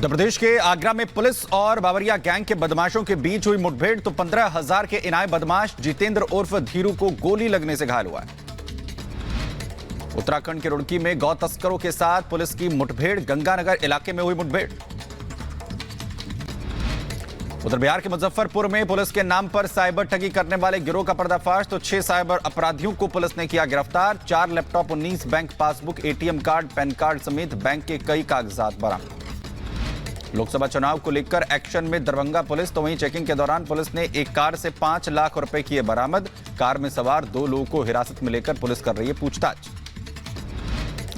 उत्तर प्रदेश के आगरा में पुलिस और बावरिया गैंग के बदमाशों के बीच हुई मुठभेड़ तो 15,000 के इनामी बदमाश जितेंद्र उर्फ धीरू को गोली लगने से घायल हुआ है। उत्तराखंड के रुड़की में गौ तस्करों के साथ पुलिस की मुठभेड़, गंगानगर इलाके में हुई मुठभेड़। उधर बिहार के मुजफ्फरपुर में पुलिस के नाम पर साइबर ठगी करने वाले गिरोह का पर्दाफाश, तो 6 साइबर अपराधियों को पुलिस ने किया गिरफ्तार। 4 laptop, 19 bank passbook, ATM card, pan card समेत बैंक के कई कागजात बरामद। लोकसभा चुनाव को लेकर एक्शन में दरभंगा पुलिस, तो वहीं चेकिंग के दौरान पुलिस ने एक कार से 5 लाख रुपए किए बरामद। कार में सवार 2 लोगों को हिरासत में लेकर पुलिस कर रही है पूछताछ।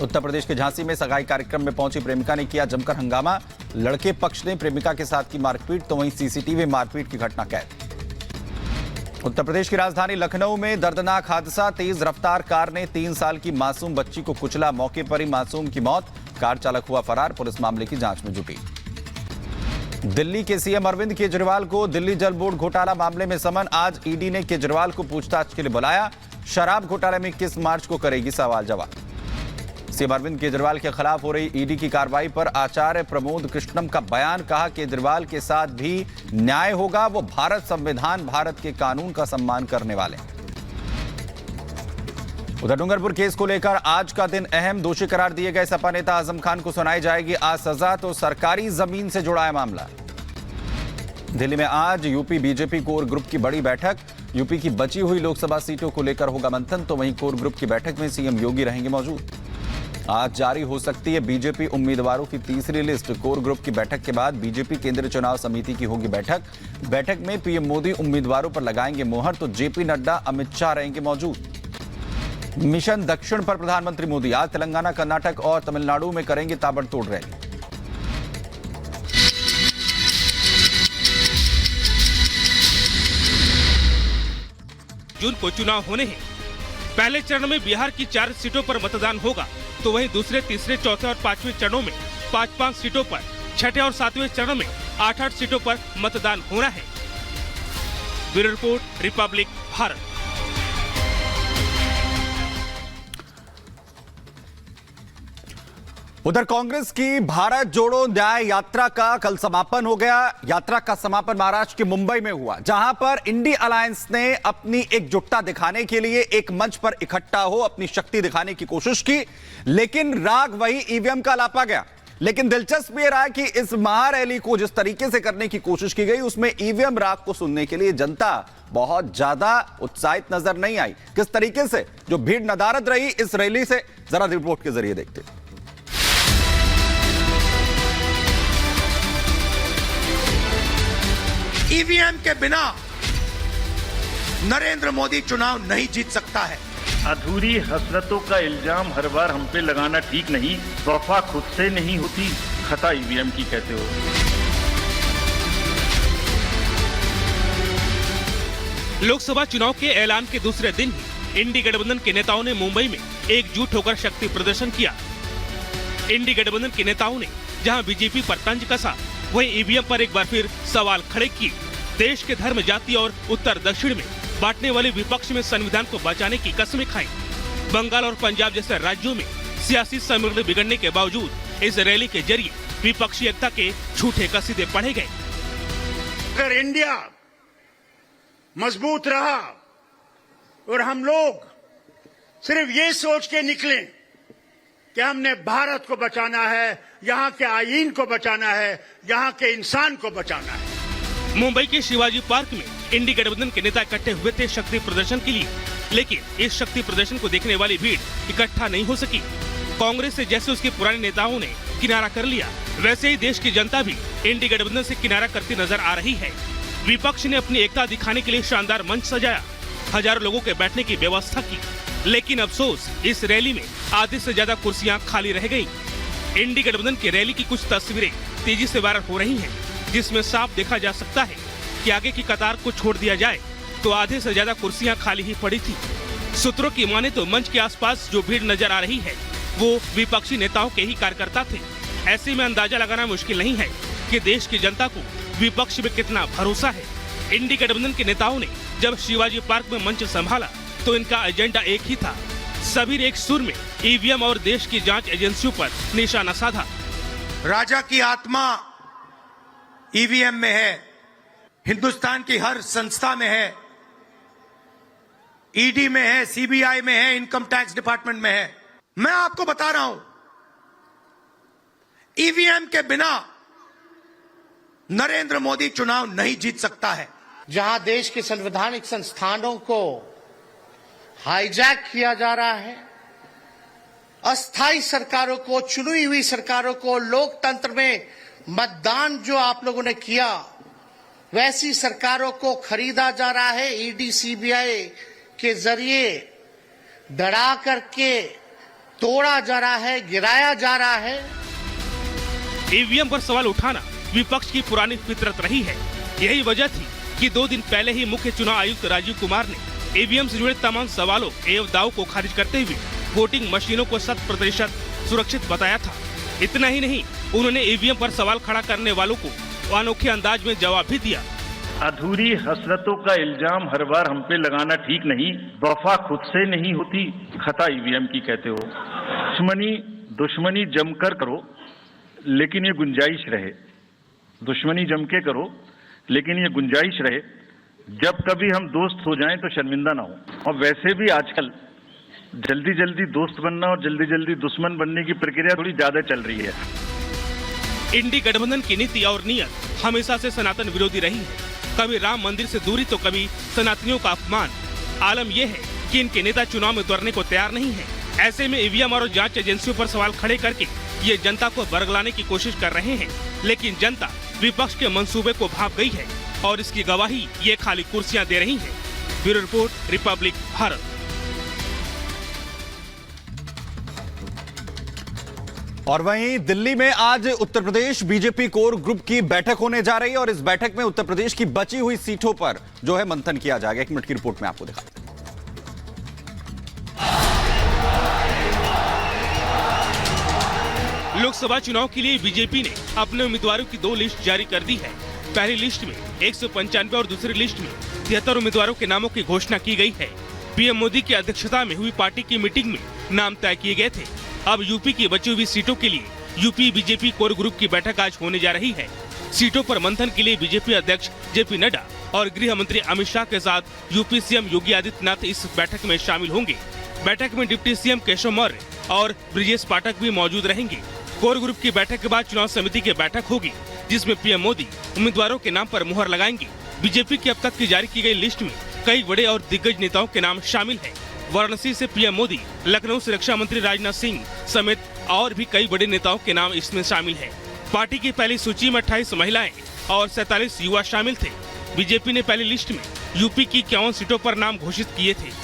उत्तर प्रदेश के झांसी में सगाई कार्यक्रम में पहुंची प्रेमिका ने किया जमकर हंगामा। लड़के पक्ष ने प्रेमिका के साथ की मारपीट, तो वहीं सीसीटीवी मारपीट की घटना कैद। उत्तर प्रदेश की राजधानी लखनऊ में दर्दनाक हादसा, तेज रफ्तार कार ने 3 साल की मासूम बच्ची को कुचला, मौके पर ही मासूम की मौत। कार चालक हुआ फरार, पुलिस मामले की जांच में जुटी। दिल्ली के सीएम अरविंद केजरीवाल को दिल्ली जल बोर्ड घोटाला मामले में समन, आज ईडी ने केजरीवाल को पूछताछ के लिए बुलाया। शराब घोटाले में किस मार्च को करेगी सवाल जवाब। सीएम अरविंद केजरीवाल के खिलाफ हो रही ईडी की कार्रवाई पर आचार्य प्रमोद कृष्णम का बयान, कहा केजरीवाल के साथ भी न्याय होगा, वो भारत संविधान, भारत के कानून का सम्मान करने वाले। उधर डूंगरपुर केस को लेकर आज का दिन अहम, दोषी करार दिए गए सपा नेता आजम खान को सुनाई जाएगी आज सजा, तो सरकारी जमीन से जुड़ा है मामला। दिल्ली में आज यूपी बीजेपी कोर ग्रुप की बड़ी बैठक, यूपी की बची हुई लोकसभा सीटों को लेकर होगा मंथन, तो वहीं कोर ग्रुप की बैठक में सीएम योगी रहेंगे मौजूद। आज जारी हो सकती है बीजेपी उम्मीदवारों की तीसरी लिस्ट। कोर ग्रुप की बैठक के बाद बीजेपी केंद्रीय चुनाव समिति की होगी बैठक में पीएम मोदी उम्मीदवारों पर लगाएंगे मोहर, तो जेपी नड्डा, अमित शाह रहेंगे मौजूद। मिशन दक्षिण पर प्रधानमंत्री मोदी आज तेलंगाना, कर्नाटक और तमिलनाडु में करेंगे ताबड़तोड़ रैली। जून को चुनाव होने हैं। पहले चरण में बिहार की 4 सीटों पर मतदान होगा, तो वहीं दूसरे, तीसरे, चौथे और 5वें चरणों में 5-5 सीटों पर, छठे और 7वें चरण में 8-8 सीटों पर मतदान होना है। Bureau report, Republic Bharat. उधर कांग्रेस की भारत जोड़ो न्याय यात्रा का कल समापन हो गया। यात्रा का समापन महाराष्ट्र के मुंबई में हुआ, जहां पर इंडी अलायंस ने अपनी एकजुटता दिखाने के लिए एक मंच पर इकट्ठा हो अपनी शक्ति दिखाने की कोशिश की, लेकिन राग वही ईवीएम का लापा गया। लेकिन दिलचस्प यह रहा कि इस महारैली को जिस तरीके से करने की कोशिश की गई, उसमें ईवीएम राग को सुनने के लिए जनता बहुत ज्यादा उत्साहित नजर नहीं आई। किस तरीके से जो भीड़ नदारद रही इस रैली से, जरा रिपोर्ट के जरिए देखते हैं। ईवीएम के बिना नरेंद्र मोदी चुनाव नहीं जीत सकता है। अधूरी हसरतों का इल्जाम हर बार हम पे लगाना ठीक नहीं। वफा खुद से नहीं होती, खता ईवीएम की कहते हो। लोकसभा चुनाव के ऐलान के दूसरे दिन ही इंडी गठबंधन के नेताओं ने मुंबई में एकजुट होकर शक्ति प्रदर्शन किया। इंडी गठबंधन के नेताओं ने जहां बीजेपी पर तंज कसा, वहीं ईवीएम पर एक बार फिर सवाल खड़े किए। देश के धर्म, जाति और उत्तर दक्षिण में बांटने वाले विपक्ष में संविधान को बचाने की कसमें खाई। बंगाल और पंजाब जैसे राज्यों में सियासी समीकरण बिगड़ने के बावजूद इस रैली के जरिए विपक्षी एकता के झूठे कसीदे पढ़े गए। अगर इंडिया मजबूत रहा और हम लोग सिर्फ ये सोच के निकले कि हमने भारत को बचाना है, यहाँ के आईन को बचाना है, यहाँ के इंसान को बचाना है। मुंबई के शिवाजी पार्क में इंडी गठबंधन के नेता इकट्ठे हुए थे शक्ति प्रदर्शन के लिए, लेकिन इस शक्ति प्रदर्शन को देखने वाली भीड़ इकट्ठा नहीं हो सकी। कांग्रेस से जैसे उसके पुराने नेताओं ने किनारा कर लिया, वैसे ही देश की जनता भी इंडी गठबंधन से किनारा करती नजर आ रही है। विपक्ष ने अपनी एकता दिखाने के लिए शानदार मंच सजाया, हजारों लोगों के बैठने की व्यवस्था की, लेकिन अफसोस इस रैली में आधे से ज्यादा कुर्सियां खाली रह गयी। इंडी गठबंधन की रैली की कुछ तस्वीरें तेजी से वायरल हो रही हैं, जिसमें साफ देखा जा सकता है कि आगे की कतार को छोड़ दिया जाए तो आधे से ज्यादा कुर्सियां खाली ही पड़ी थी। सूत्रों की माने तो मंच के आसपास जो भीड़ नजर आ रही है वो विपक्षी नेताओं के ही कार्यकर्ता थे। ऐसे में अंदाजा लगाना मुश्किल नहीं है कि देश की जनता को विपक्ष में कितना भरोसा है। इंडी गठबंधन के नेताओं ने जब शिवाजी पार्क में मंच संभाला तो इनका एजेंडा एक ही था, सभी ने एक सुर में ईवीएम और देश की जांच एजेंसियों पर निशाना साधा। राजा की आत्मा ईवीएम में है, हिंदुस्तान की हर संस्था में है, ईडी में है, सीबीआई में है, इनकम टैक्स डिपार्टमेंट में है। मैं आपको बता रहा हूं, ईवीएम के बिना नरेंद्र मोदी चुनाव नहीं जीत सकता है। जहां देश के संवैधानिक संस्थानों को हाईजैक किया जा रहा है, अस्थायी सरकारों को, चुनी हुई सरकारों को, लोकतंत्र में मतदान जो आप लोगों ने किया वैसी सरकारों को खरीदा जा रहा है, ईडी सीबीआई के जरिए डरा करके तोड़ा जा रहा है, गिराया जा रहा है। ईवीएम पर सवाल उठाना विपक्ष की पुरानी फितरत रही है। यही वजह थी कि 2 दिन पहले ही मुख्य चुनाव आयुक्त राजीव कुमार ने ईवीएम से जुड़े तमाम सवालों एवं दावों को खारिज करते हुए वोटिंग मशीनों को 100% सुरक्षित बताया था। इतना ही नहीं, उन्होंने ईवीएम पर सवाल खड़ा करने वालों को अनोखे अंदाज में जवाब भी दिया। अधूरी हसरतों का इल्जाम हर बार हम पे लगाना ठीक नहीं। वफा खुद से नहीं होती, खता ईवीएम की कहते हो। दुश्मनी जमकर करो, लेकिन ये गुंजाइश रहे। दुश्मनी जम के करो, लेकिन ये गुंजाइश रहे, जब कभी हम दोस्त हो जाएं तो शर्मिंदा ना हो। और वैसे भी आजकल जल्दी जल्दी दोस्त बनना और जल्दी जल्दी दुश्मन बनने की प्रक्रिया थोड़ी ज्यादा चल रही है। इंडी गठबंधन की नीति और नियत हमेशा से सनातन विरोधी रही है। कभी राम मंदिर से दूरी तो कभी सनातनियों का अपमान। आलम यह है कि इनके नेता चुनाव में उतरने को तैयार नहीं है। ऐसे में ईवीएम और जांच एजेंसियों पर सवाल खड़े करके ये जनता को बरगलाने की कोशिश कर रहे हैं, लेकिन जनता विपक्ष के मंसूबे को भांप गई है और इसकी गवाही ये खाली कुर्सियां दे रही हैं। Bureau report, Republic Bharat. और वहीं दिल्ली में आज Uttar Pradesh BJP core group की बैठक होने जा रही है और इस बैठक में उत्तर प्रदेश की बची हुई सीटों पर जो है मंथन किया जाएगा। 1 मिनट की रिपोर्ट में आपको दिखाते हैं। लोकसभा चुनाव के लिए बीजेपी ने अपने उम्मीदवारों की 2 लिस्ट जारी कर दी है। पहली लिस्ट में 195 और दूसरी लिस्ट में 73 उम्मीदवारों के नामों की घोषणा की गई है। पीएम मोदी की अध्यक्षता में हुई पार्टी की मीटिंग में नाम तय किए गए थे। अब यूपी की बची हुई सीटों के लिए यूपी बीजेपी कोर ग्रुप की बैठक आज होने जा रही है। सीटों पर मंथन के लिए बीजेपी अध्यक्ष जेपी नड्डा और गृह मंत्री अमित शाह के साथ यूपी सीएम योगी आदित्यनाथ इस बैठक में शामिल होंगे। बैठक में डिप्टी सीएम केशव मौर्य और ब्रिजेश पाठक भी मौजूद रहेंगे। कोर ग्रुप की बैठक के बाद चुनाव समिति की बैठक होगी, जिसमें पीएम मोदी उम्मीदवारों के नाम पर मुहर लगाएंगे। बीजेपी की अब तक की जारी की गई लिस्ट में कई बड़े और दिग्गज नेताओं के नाम शामिल हैं। वाराणसी से पीएम मोदी, लखनऊ से रक्षा मंत्री राजनाथ सिंह समेत और भी कई बड़े नेताओं के नाम इसमें शामिल हैं। पार्टी की पहली सूची में 28 महिलाएं और 47 युवा शामिल थे। बीजेपी ने पहली लिस्ट में यूपी की 51 सीटों पर नाम घोषित किए थे।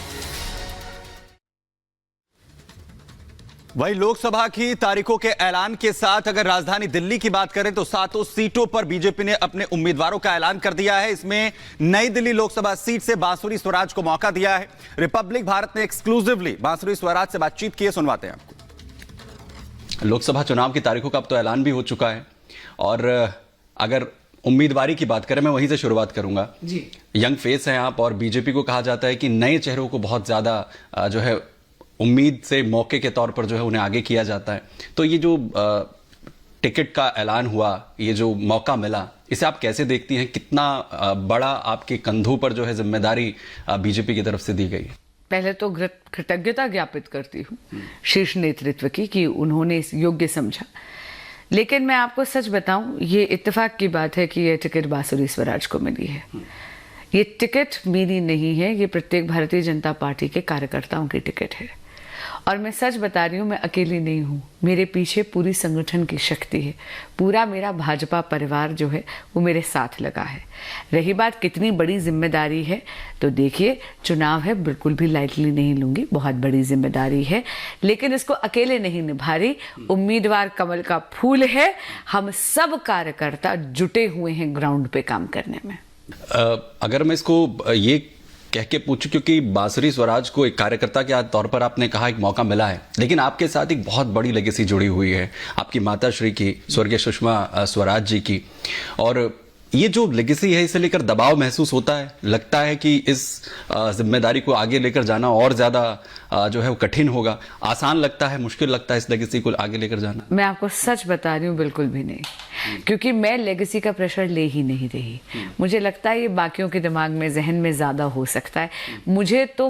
वहीं लोकसभा की तारीखों के ऐलान के साथ अगर राजधानी दिल्ली की बात करें तो 7 सीटों पर बीजेपी ने अपने उम्मीदवारों का ऐलान कर दिया है। इसमें नई दिल्ली लोकसभा सीट से बांसुरी स्वराज को मौका दिया है। रिपब्लिक भारत ने एक्सक्लूसिवली बांसुरी स्वराज से बातचीत की है, सुनवाते हैं आपको। लोकसभा चुनाव की तारीखों का अब तो ऐलान भी हो चुका है और अगर उम्मीदवारी की बात करें, मैं वहीं से शुरुआत करूंगा जी। यंग फेस हैं आप और बीजेपी को कहा जाता है कि नए चेहरों को बहुत ज्यादा जो है उम्मीद से मौके के तौर पर जो है उन्हें आगे किया जाता है। तो ये जो टिकट का ऐलान हुआ, ये जो मौका मिला, इसे आप कैसे देखती हैं? कितना बड़ा आपके कंधों पर जो है जिम्मेदारी बीजेपी की तरफ से दी गई है? पहले तो कृतज्ञता ज्ञापित करती हूँ शीर्ष नेतृत्व की कि उन्होंने इस योग्य समझा। लेकिन मैं आपको सच बताऊं, ये इत्तेफाक की बात है कि ये टिकट बांसुरी स्वराज को मिली है। ये टिकट मेरी नहीं है, ये प्रत्येक भारतीय जनता पार्टी के कार्यकर्ताओं की टिकट है। और मैं सच बता रही हूँ, मैं अकेली नहीं हूँ, मेरे पीछे पूरी संगठन की शक्ति है। पूरा मेरा भाजपा परिवार जो है वो मेरे साथ लगा है। रही बात कितनी बड़ी जिम्मेदारी है, तो देखिए चुनाव है, बिल्कुल भी लाइटली नहीं लूंगी, बहुत बड़ी जिम्मेदारी है, लेकिन इसको अकेले नहीं निभा रही। उम्मीदवार कमल का फूल है, हम सब कार्यकर्ता जुटे हुए हैं ग्राउंड पे काम करने में। अगर मैं इसको ये कह के पूछूं, क्योंकि बांसुरी स्वराज को एक कार्यकर्ता के तौर पर आपने कहा एक मौका मिला है, लेकिन आपके साथ एक बहुत बड़ी लेगेसी जुड़ी हुई है आपकी माता श्री की, स्वर्गीय सुषमा स्वराज जी की। और ये जो लेगेसी है, इसे लेकर दबाव महसूस होता है? लगता है कि इस जिम्मेदारी को आगे लेकर जाना और ज्यादा जो है वो कठिन होगा? आसान लगता है, मुश्किल लगता है इस लेगेसी को आगे लेकर जाना? मैं आपको सच बता रही हूँ, बिल्कुल भी नहीं। क्योंकि मैं लेगेसी का प्रेशर ले ही नहीं रही। मुझे लगता है ये बाकियों के दिमाग में, जहन में ज़्यादा हो सकता है। मुझे तो